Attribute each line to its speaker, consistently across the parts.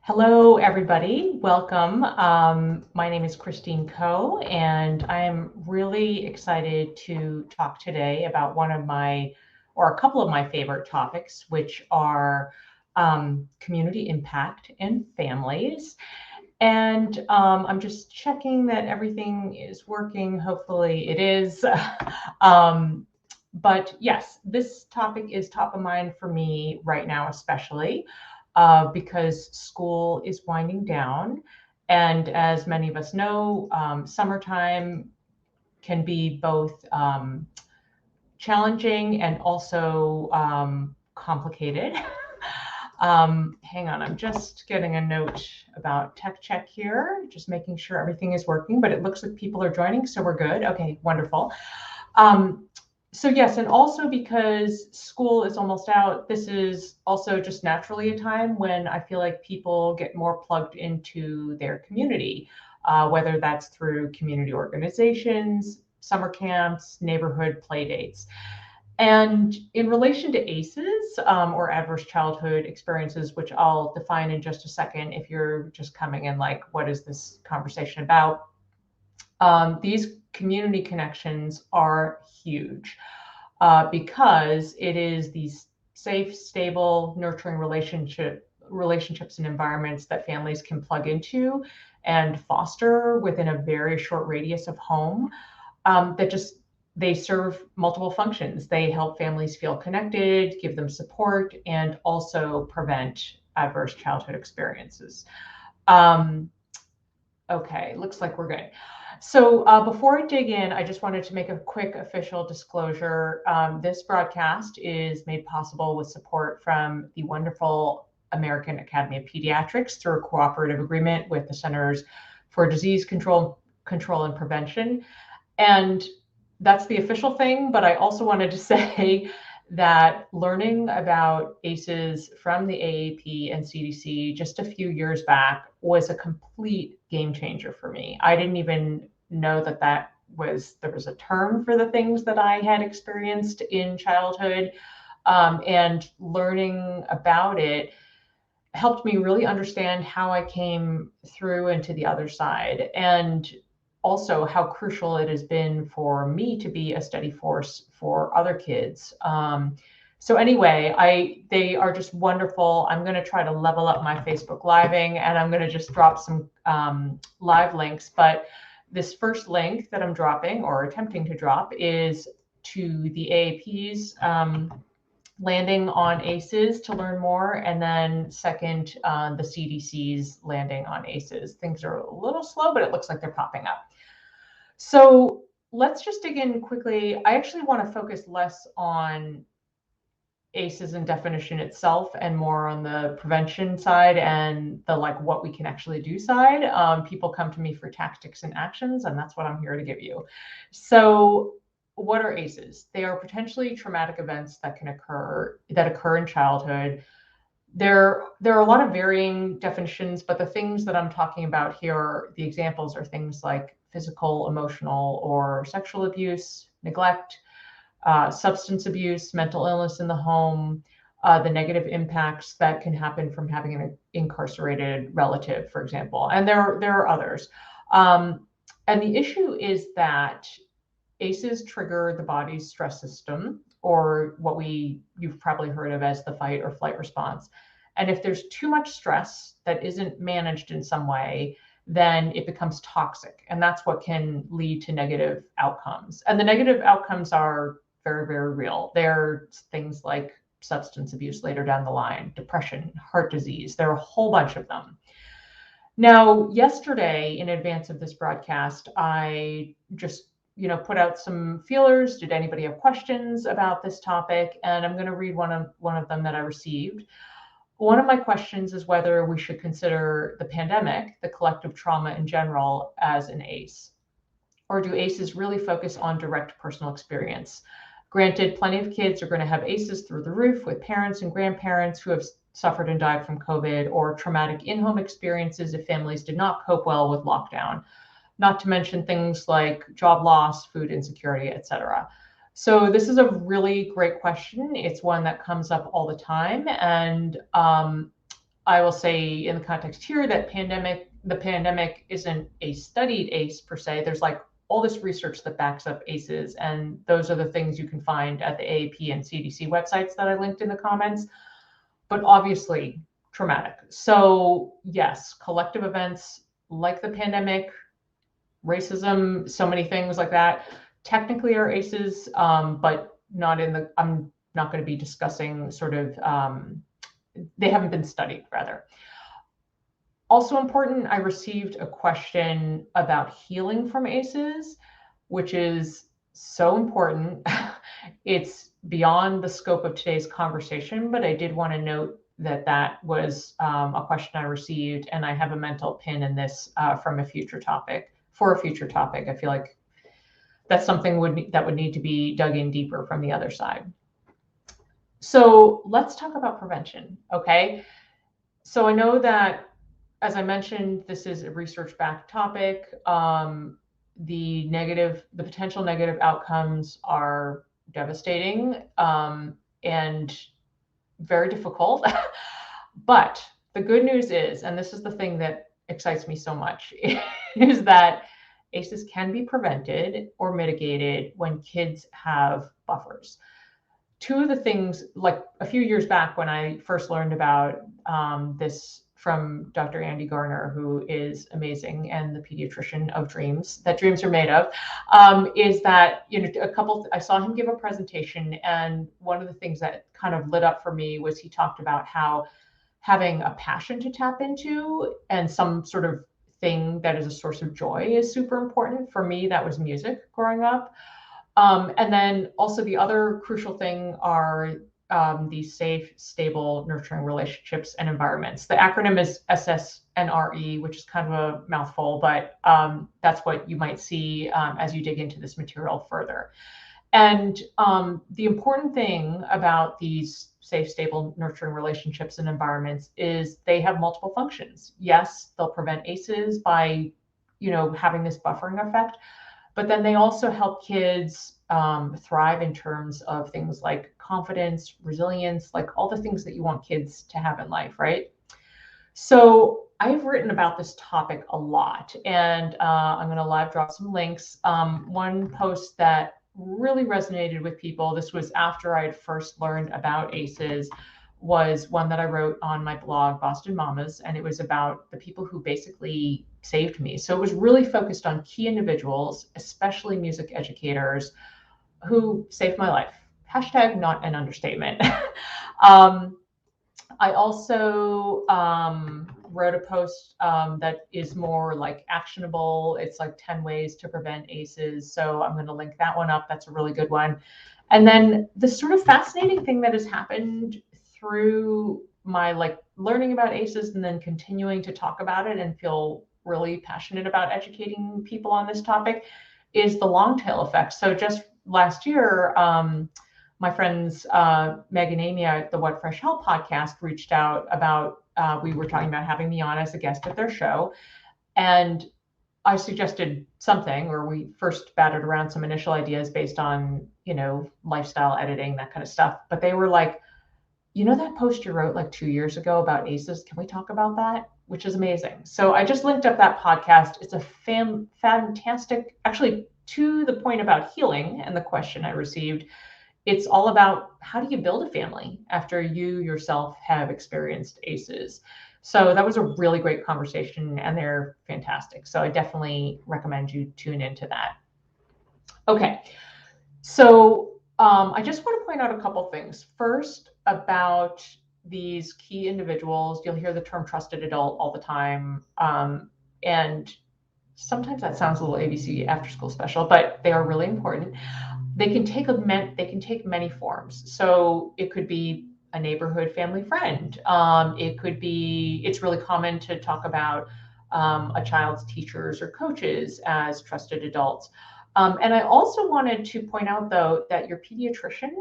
Speaker 1: Hello, everybody. Welcome. My name is Christine Coe, and I'm really excited to talk today about or a couple of my favorite topics, which are community impact and families. And I'm just checking that everything is working. Hopefully, it is. um, but yes, this topic is top of mind for me right now, especially because school is winding down. And as many of us know, summertime can be both challenging and also complicated. Hang on, I'm just getting a note about tech check here, just making sure everything is working, but it looks like people are joining, so we're good. Okay, wonderful. Um, so yes, and also because school is almost out, this is also just naturally a time when I feel like people get more plugged into their community, whether that's through community organizations, summer camps, neighborhood play dates. And in relation to ACEs, or adverse childhood experiences, which I'll define in just a second if you're just coming in like, what is this conversation about? These community connections are huge because it is these safe, stable, nurturing relationships and environments that families can plug into and foster within a very short radius of home that just they serve multiple functions. They help families feel connected, give them support, and also prevent adverse childhood experiences. Um, okay, looks like we're good. So before I dig in, I just wanted to make a quick official disclosure. This broadcast is made possible with support from the wonderful American Academy of Pediatrics through a cooperative agreement with the Centers for Disease Control and Prevention. And that's the official thing, but I also wanted to say that learning about ACEs from the AAP and CDC just a few years back was a complete game changer for me. I didn't even know that there was a term for the things that I had experienced in childhood. And learning about it helped me really understand how I came through and to the other side. And also how crucial it has been for me to be a steady force for other kids. So anyway, they are just wonderful. I'm going to try to level up my Facebook living, and I'm going to just drop some live links. But this first link that I'm dropping or attempting to drop is to the AAP's landing on ACEs to learn more, and then second, the CDC's landing on ACEs. Things are a little slow, but it looks like they're popping up. So let's just dig in quickly. I actually want to focus less on ACEs and definition itself and more on the prevention side and the like what we can actually do side. People come to me for tactics and actions, and that's what I'm here to give you. So what are ACEs? They are potentially traumatic events that occur in childhood. There are a lot of varying definitions, but the things that I'm talking about here, the examples are things like physical, emotional, or sexual abuse, neglect, substance abuse, mental illness in the home, the negative impacts that can happen from having an incarcerated relative, for example. And there are others. And the issue is that ACEs trigger the body's stress system, or what you've probably heard of as the fight or flight response. And if there's too much stress that isn't managed in some way, then it becomes toxic. And that's what can lead to negative outcomes. And the negative outcomes are very, very real. They're things like substance abuse later down the line, depression, heart disease. There are a whole bunch of them. Now, yesterday, in advance of this broadcast, I just put out some feelers. Did anybody have questions about this topic? And I'm going to read one of them that I received. One of my questions is whether we should consider the pandemic, the collective trauma in general, as an ACE, or do ACEs really focus on direct personal experience? Granted, plenty of kids are going to have ACEs through the roof with parents and grandparents who have suffered and died from COVID, or traumatic in-home experiences if families did not cope well with lockdown, not to mention things like job loss, food insecurity, etc. So this is a really great question. It's one that comes up all the time. And I will say in the context here that the pandemic isn't a studied ACE per se. There's like all this research that backs up ACEs, and those are the things you can find at the AAP and CDC websites that I linked in the comments. But obviously traumatic. So yes, collective events like the pandemic, racism, so many things like that, technically are ACEs, but not in the, I'm not going to be discussing sort of, they haven't been studied rather. Also important, I received a question about healing from ACEs, which is so important. It's beyond the scope of today's conversation, but I did want to note that that was a question I received, and I have a mental pin in this from a future topic. For a future topic, I feel like that's something that would need to be dug in deeper from the other side. So let's talk about prevention, okay? So I know that, as I mentioned, this is a research-backed topic. The potential negative outcomes are devastating and very difficult. But the good news is, and this is the thing that excites me so much, is that ACEs can be prevented or mitigated when kids have buffers. Two of the things, like a few years back when I first learned about this from Dr. Andy Garner, who is amazing and the pediatrician of dreams that dreams are made of, is that, I saw him give a presentation, and one of the things that kind of lit up for me was he talked about how having a passion to tap into and some sort of thing that is a source of joy is super important. For me, that was music growing up. And then also the other crucial thing are these safe, stable, nurturing relationships and environments. The acronym is SSNRE, which is kind of a mouthful, but that's what you might see as you dig into this material further. And the important thing about these safe, stable, nurturing relationships and environments is they have multiple functions. Yes, they'll prevent ACEs by, having this buffering effect, but then they also help kids thrive in terms of things like confidence, resilience, like all the things that you want kids to have in life, right? So I've written about this topic a lot, and I'm going to live drop some links. One post that really resonated with people, this was after I had first learned about ACEs, was one that I wrote on my blog, Boston Mamas, and it was about the people who basically saved me. So it was really focused on key individuals, especially music educators, who saved my life. Hashtag not an understatement. I also wrote a post that is more like actionable. It's like 10 ways to prevent ACEs. So I'm going to link that one up. That's a really good one. And then the sort of fascinating thing that has happened through my learning about ACEs and then continuing to talk about it and feel really passionate about educating people on this topic is the long tail effect. So just last year, my friends Meg and Amy at the What Fresh Hell podcast reached out about, we were talking about having me on as a guest at their show. And I suggested something, or we first batted around some initial ideas based on, lifestyle editing, that kind of stuff. But they were like, that post you wrote like 2 years ago about ACEs, can we talk about that? Which is amazing. So I just linked up that podcast. It's a fantastic, actually, to the point about healing and the question I received. It's all about how do you build a family after you yourself have experienced ACEs. So that was a really great conversation, and they're fantastic. So I definitely recommend you tune into that. Okay, so I just want to point out a couple things. First, about these key individuals, you'll hear the term trusted adult all the time. And sometimes that sounds a little ABC after school special, but they are really important. They can take many forms. So it could be a neighborhood family friend. It's really common to talk about a child's teachers or coaches as trusted adults. And I also wanted to point out, though, that your pediatrician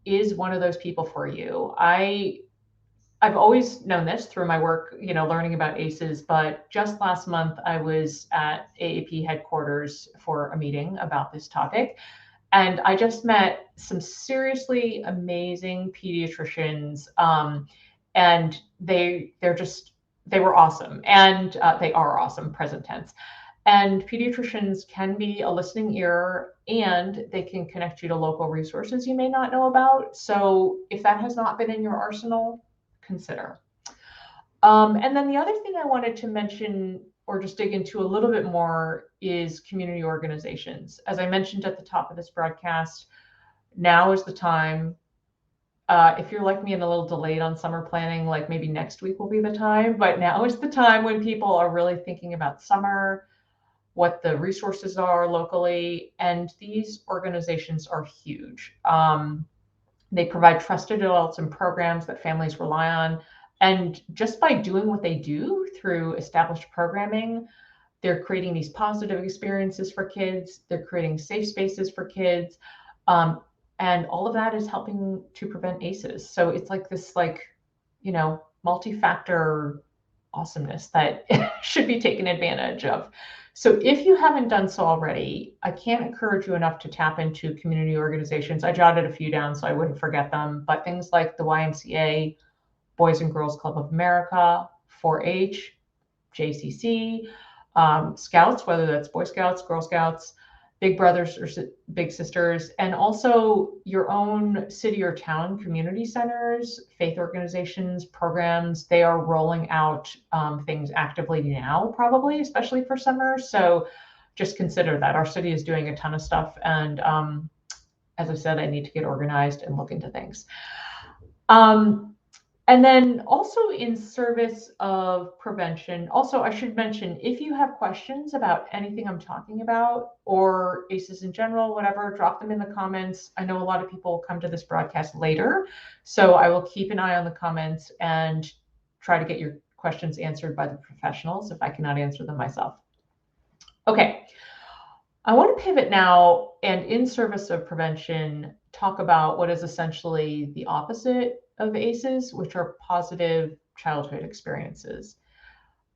Speaker 1: is one of those people for you. I've always known this through my work, learning about ACEs, but just last month I was at AAP headquarters for a meeting about this topic. And I just met some seriously amazing pediatricians. and they were awesome, and they are awesome, present tense. And pediatricians can be a listening ear, and they can connect you to local resources you may not know about. So if that has not been in your arsenal, consider. And then the other thing I wanted to mention or just dig into a little bit more is community organizations. As I mentioned at the top of this broadcast, now is the time. If you're like me and a little delayed on summer planning, like maybe next week will be the time, but now is the time when people are really thinking about summer, what the resources are locally, and these organizations are huge. They provide trusted adults and programs that families rely on. And just by doing what they do through established programming, they're creating these positive experiences for kids. They're creating safe spaces for kids. And all of that is helping to prevent ACEs. So it's like this, multi-factor awesomeness that should be taken advantage of. So if you haven't done so already, I can't encourage you enough to tap into community organizations. I jotted a few down so I wouldn't forget them, but things like the YMCA, Boys and Girls Club of America, 4-H, JCC, Scouts, whether that's Boy Scouts, Girl Scouts, Big Brothers or Big Sisters, and also your own city or town community centers, faith organizations, programs. They are rolling out things actively now, probably, especially for summer. So just consider that. Our city is doing a ton of stuff. And as I said, I need to get organized and look into things. And then also in service of prevention, also I should mention, if you have questions about anything I'm talking about or ACEs in general, whatever, drop them in the comments. I know a lot of people come to this broadcast later, so I will keep an eye on the comments and try to get your questions answered by the professionals if I cannot answer them myself. Okay, I want to pivot now and in service of prevention, talk about what is essentially the opposite of ACEs, which are positive childhood experiences.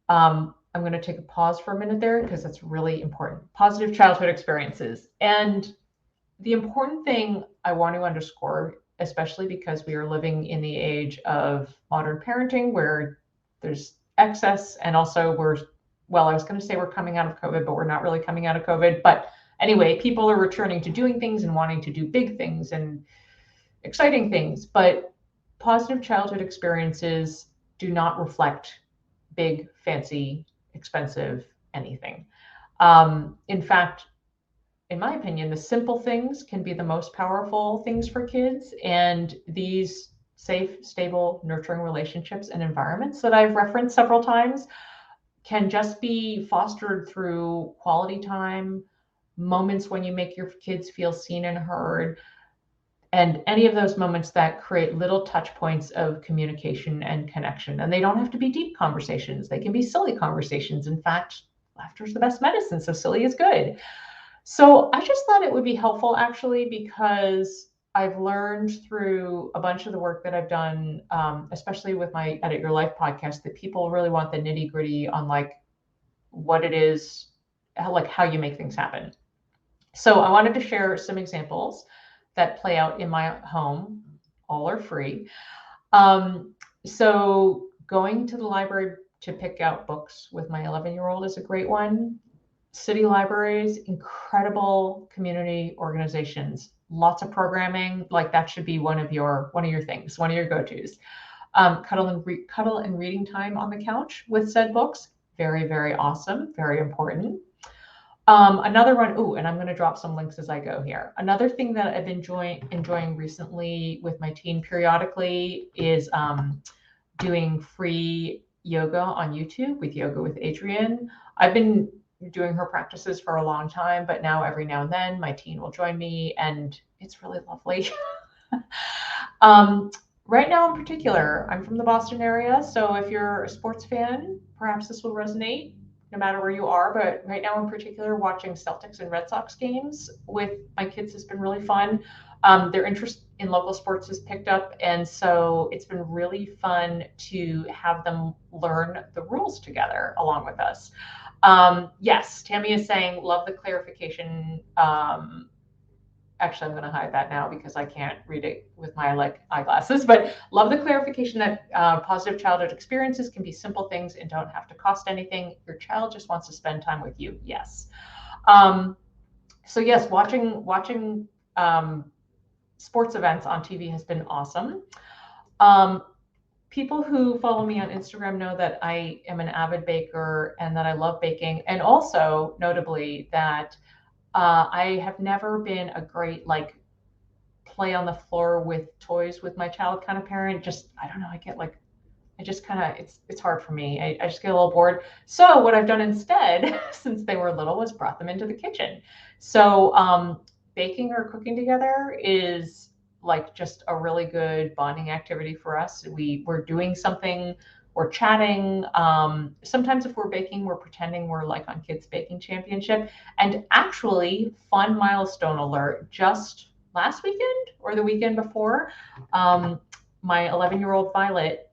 Speaker 1: I'm going to take a pause for a minute there because that's really important. Positive childhood experiences. And the important thing I want to underscore, especially because we are living in the age of modern parenting where there's excess, and also I was going to say we're coming out of COVID, but we're not really coming out of COVID. But anyway, people are returning to doing things and wanting to do big things and exciting things. But positive childhood experiences do not reflect big, fancy, expensive anything. In fact, in my opinion, the simple things can be the most powerful things for kids. And these safe, stable, nurturing relationships and environments that I've referenced several times can just be fostered through quality time, moments when you make your kids feel seen and heard, and any of those moments that create little touch points of communication and connection. And they don't have to be deep conversations. They can be silly conversations. In fact, laughter is the best medicine, so silly is good. So I just thought it would be helpful, actually, because I've learned through a bunch of the work that I've done, especially with my Edit Your Life podcast, that people really want the nitty gritty on what it is, how you make things happen. So I wanted to share some examples that play out in my home. All are free. So going to the library to pick out books with my 11-year-old is a great one. City libraries, incredible community organizations, lots of programming. That should be one of your things, one of your go-tos. Cuddle and reading time on the couch with said books. Very, very awesome. Very important. Another one, and I'm going to drop some links as I go here. Another thing that I've been enjoying recently with my teen periodically is doing free yoga on YouTube with Yoga with Adriene. I've been doing her practices for a long time, but now every now and then my teen will join me, and it's really lovely. Right now in particular, I'm from the Boston area, so if you're a sports fan, perhaps this will resonate no matter where you are. But right now in particular, watching Celtics and Red Sox games with my kids has been really fun. Their interest in local sports has picked up, and so it's been really fun to have them learn the rules together along with us. Yes, Tammy is saying, love the clarification Actually, I'm going to hide that now because I can't read it with my eyeglasses. But love the clarification that positive childhood experiences can be simple things and don't have to cost anything. Your child just wants to spend time with you. Yes. So yes, watching sports events on TV has been awesome. People who follow me on Instagram know that I am an avid baker and that I love baking, and also notably that I have never been a great play on the floor with toys with my child kind of parent. Just I don't know, I just kind of it's hard for me. I just get a little bored. So what I've done instead, since they were little, was brought them into the kitchen. So baking or cooking together is just a really good bonding activity for us. We're doing something, we're chatting. Sometimes if we're baking, we're pretending we're on Kids Baking Championship. And actually, fun milestone alert, just last weekend or the weekend before, my 11-year-old Violet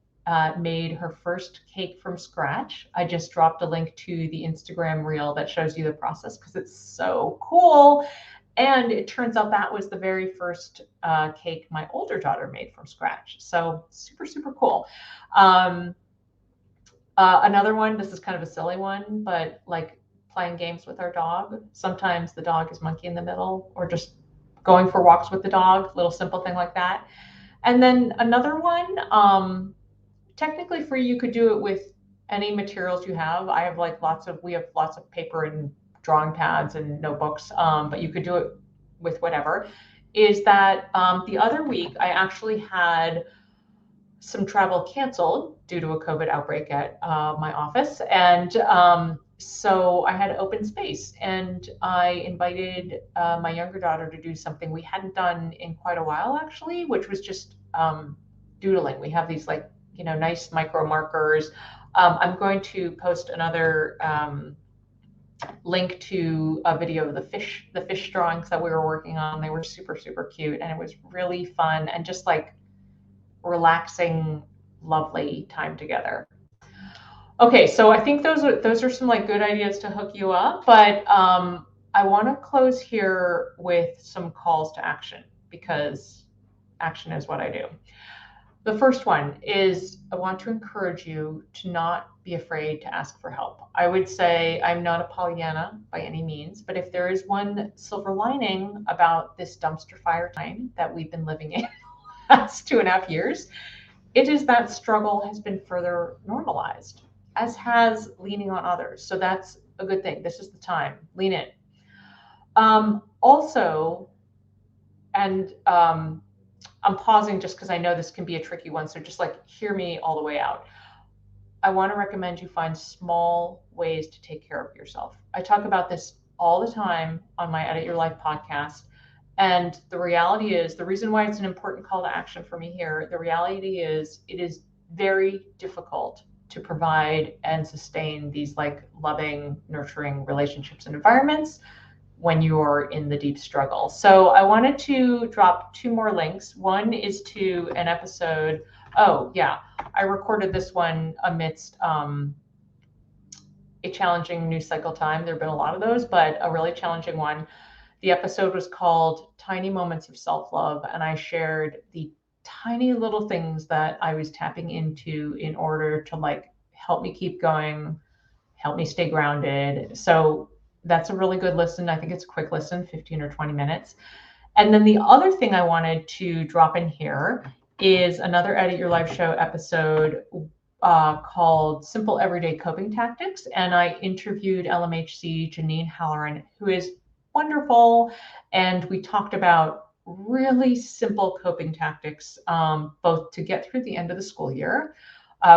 Speaker 1: made her first cake from scratch. I just dropped a link to the Instagram reel that shows you the process because it's so cool. And it turns out that was the very first cake my older daughter made from scratch. So super, super cool. Another one, this is kind of a silly one, but playing games with our dog. Sometimes the dog is monkey in the middle, or just going for walks with the dog, little simple thing like that. And then another one, technically free, you could do it with any materials you have. I have we have lots of paper and drawing pads and notebooks, but you could do it with whatever. Is that the other week I actually had some travel canceled due to a COVID outbreak at my office. And so I had open space, and I invited my younger daughter to do something we hadn't done in quite a while, actually, which was just doodling. We have these nice micro markers. I'm going to post another link to a video of the fish drawings that we were working on. They were super, super cute, and it was really fun and just relaxing, lovely time together. Okay, so I think those are some good ideas to hook you up, but I want to close here with some calls to action, because action is what I do. The first one is I want to encourage you to not be afraid to ask for help. I would say I'm not a Pollyanna by any means, but if there is one silver lining about this dumpster fire time that we've been living in the last 2.5 years, it is that struggle has been further normalized, as has leaning on others. So that's a good thing. This is the time. Lean in. Also, and I'm pausing just because I know this can be a tricky one. So just hear me all the way out. I want to recommend you find small ways to take care of yourself. I talk about this all the time on my Edit Your Life podcast. And the reality is, the reason why it's an important call to action for me here, the reality is it is very difficult to provide and sustain these loving, nurturing relationships and environments when you're in the deep struggle. So I wanted to drop 2 more links. One is to an episode. Oh yeah, I recorded this one amidst a challenging news cycle time. There have been a lot of those, but a really challenging one. The episode was called Tiny Moments of Self-Love, and I shared the tiny little things that I was tapping into in order to help me keep going, help me stay grounded. So that's a really good listen. I think it's a quick listen, 15 or 20 minutes. And then the other thing I wanted to drop in here is another Edit Your Life show episode called Simple Everyday Coping Tactics. And I interviewed LMHC Janine Halloran, who is wonderful. And we talked about really simple coping tactics, both to get through the end of the school year,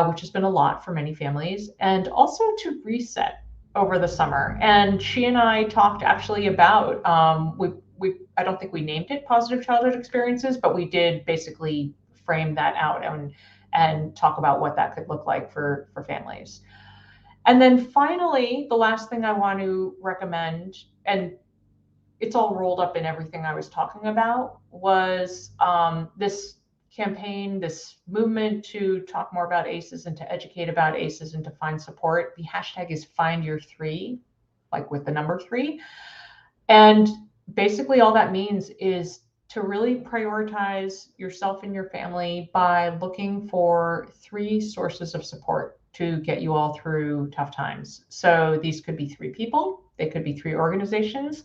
Speaker 1: which has been a lot for many families, and also to reset over the summer. And she and I talked actually about, I don't think we named it positive childhood experiences, but we did basically frame that out and talk about what that could look like for families. And then finally, the last thing I want to recommend, and it's all rolled up in everything I was talking about, was this campaign, this movement to talk more about ACEs and to educate about ACEs and to find support. The hashtag is Find Your 3, with the number 3. And basically all that means is to really prioritize yourself and your family by looking for 3 sources of support to get you all through tough times. So these could be 3 people, they could be 3 organizations,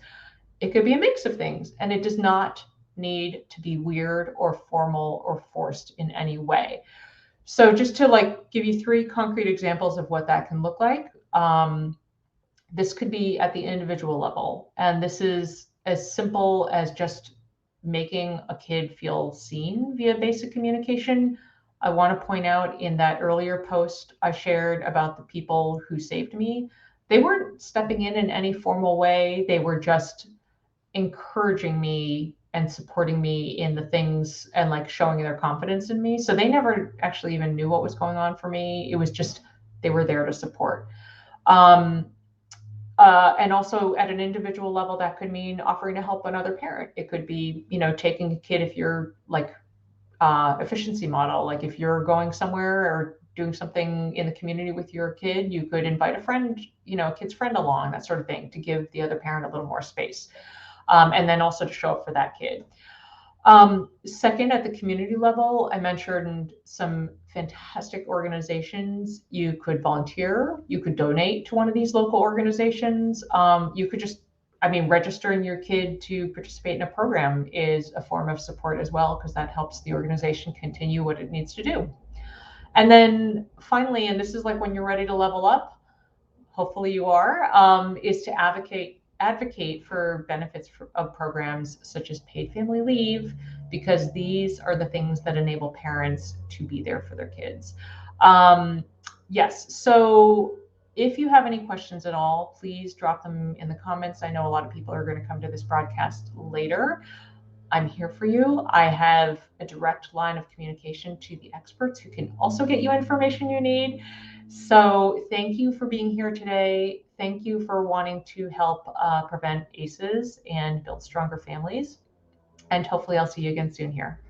Speaker 1: it could be a mix of things, and it does not need to be weird or formal or forced in any way. So just to like give you 3 concrete examples of what that can look like. This could be at the individual level, and this is as simple as just making a kid feel seen via basic communication. I want to point out in that earlier post I shared about the people who saved me, they weren't stepping in any formal way. They were just encouraging me and supporting me in the things and like showing their confidence in me. So they never actually even knew what was going on for me. It was just they were there to support. Um, and also at an individual level, that could mean offering to help another parent. It could be, taking a kid if you're like efficiency model, like if you're going somewhere or doing something in the community with your kid, you could invite a friend, a kid's friend along, that sort of thing, to give the other parent a little more space. And then also to show up for that kid. Second, at the community level, I mentioned some fantastic organizations. You could volunteer, you could donate to one of these local organizations. You could just, registering your kid to participate in a program is a form of support as well, because that helps the organization continue what it needs to do. And then finally, and this is like when you're ready to level up, hopefully you are, is to advocate for benefits of programs such as paid family leave, because these are the things that enable parents to be there for their kids. Yes, so if you have any questions at all, please drop them in the comments. I know a lot of people are going to come to this broadcast later. I'm here for you. I have a direct line of communication to the experts who can also get you information you need. So thank you for being here today. Thank you for wanting to help prevent ACEs and build stronger families. And hopefully I'll see you again soon here.